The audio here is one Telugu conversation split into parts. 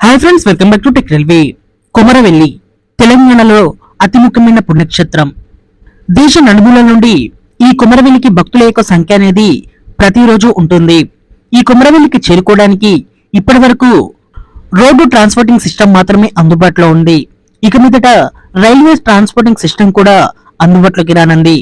Hi friends, welcome back to tech railway. Komaravelli తెలంగాణలో అతి ముఖ్యమైన పుణ్యక్షేత్రం. దేశ నలుమూల నుండి ఈ కొమరవెల్లికి భక్తుల యొక్క సంఖ్య అనేది ప్రతిరోజు ఉంటుంది. ఈ కొమరవెల్లికి చేరుకోవడానికి ఇప్పటి వరకు రోడ్డు ట్రాన్స్పోర్టింగ్ సిస్టమ్ మాత్రమే అందుబాటులో ఉంది. ఇక మీదట రైల్వే ట్రాన్స్పోర్టింగ్ సిస్టమ్ కూడా అందుబాటులోకి రానుంది.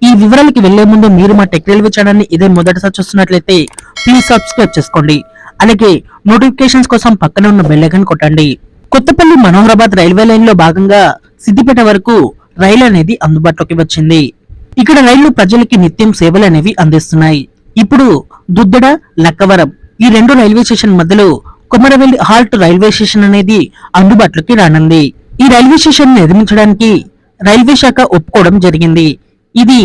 ఈ వివరాలకి వెళ్లే ముందు మీరు మా టెక్ రైల్వే ఛానల్ ని ఇదే మొదటిసారి చూస్తున్నట్లయితే ప్లీజ్ సబ్స్క్రైబ్ చేసుకోండి. అలాగే నోటిఫికేషన్స్ కోసం పక్కన ఉన్న బెల్ ఐకాన్ కొట్టండి. కొత్తపల్లి మనోహరాబాద్ రైల్వే లైన్ లో భాగంగా సిద్దిపేట వరకు రైలు అనేది అందుబాటులోకి వచ్చింది. ఇక్కడ రైళ్లు ప్రజలకి నిత్యం సేవలు అనేవి అందిస్తున్నాయి. ఇప్పుడు దుద్దడ, లక్కవరం ఈ రెండు రైల్వే స్టేషన్ మధ్యలో కొమరవెల్లి హాల్ట్ రైల్వే స్టేషన్ అనేది అందుబాటులోకి రానుంది. ఈ రైల్వే స్టేషన్ నిర్మించడానికి రైల్వే శాఖ ఒప్పుకోవడం జరిగింది. ఇది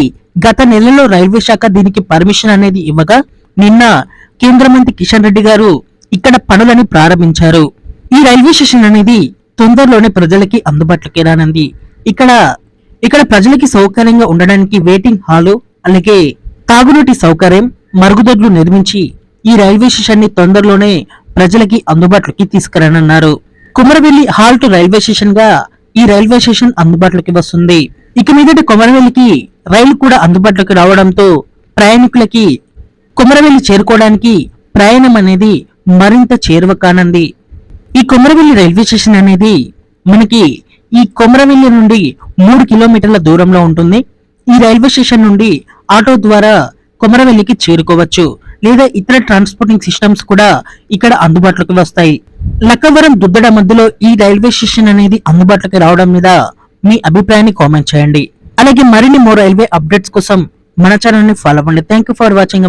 గత నెలలో రైల్వే శాఖ దీనికి పర్మిషన్ అనేది ఇవ్వగా నిన్న కేంద్ర మంత్రి కిషన్ రెడ్డి గారు ఇక్కడ పనులని ప్రారంభించారు. ఈ రైల్వే స్టేషన్ అనేది తొందరలోనే ప్రజలకి అందుబాటులోకి రానుంది. ఇక్కడ ప్రజలకి సౌకర్యంగా ఉండడానికి వెయిటింగ్ హాలు, అలాగే తాగునీటి సౌకర్యం, మరుగుదొడ్లు నిర్మించి ఈ రైల్వే స్టేషన్ ని తొందరలోనే ప్రజలకి అందుబాటులోకి తీసుకురానున్నారు. కొమరవెల్లి హాల్ట్ రైల్వే స్టేషన్ గా ఈ రైల్వే స్టేషన్ అందుబాటులోకి వస్తుంది. ఇక మీదటి కొమరవెల్లికి రైలు కూడా అందుబాటులోకి రావడంతో ప్రయాణికులకి కొమరవెల్లి చేరుకోవడానికి ప్రయాణం అనేది మరింత చేరువ కానుంది. ఈ కొమరవెల్లి రైల్వే స్టేషన్ అనేది మనకి ఈ కొమరవెల్లి నుండి 3 కిలోమీటర్ల దూరంలో ఉంటుంది. ఈ రైల్వే స్టేషన్ నుండి ఆటో ద్వారా కొమరవెల్లికి చేరుకోవచ్చు, లేదా ఇతర ట్రాన్స్పోర్టింగ్ సిస్టమ్స్ కూడా ఇక్కడ అందుబాటులోకి వస్తాయి. లక్కవరం, దుద్దడ మధ్యలో ఈ రైల్వే స్టేషన్ అనేది అందుబాటులోకి రావడం మీద మీ అభిప్రాయాన్ని కామెంట్ చేయండి. అలాగే మరిన్ని రైల్వే అప్డేట్స్ కోసం మన ఛానల్ ని ఫాలో అవ్వండి. Thank you for watching.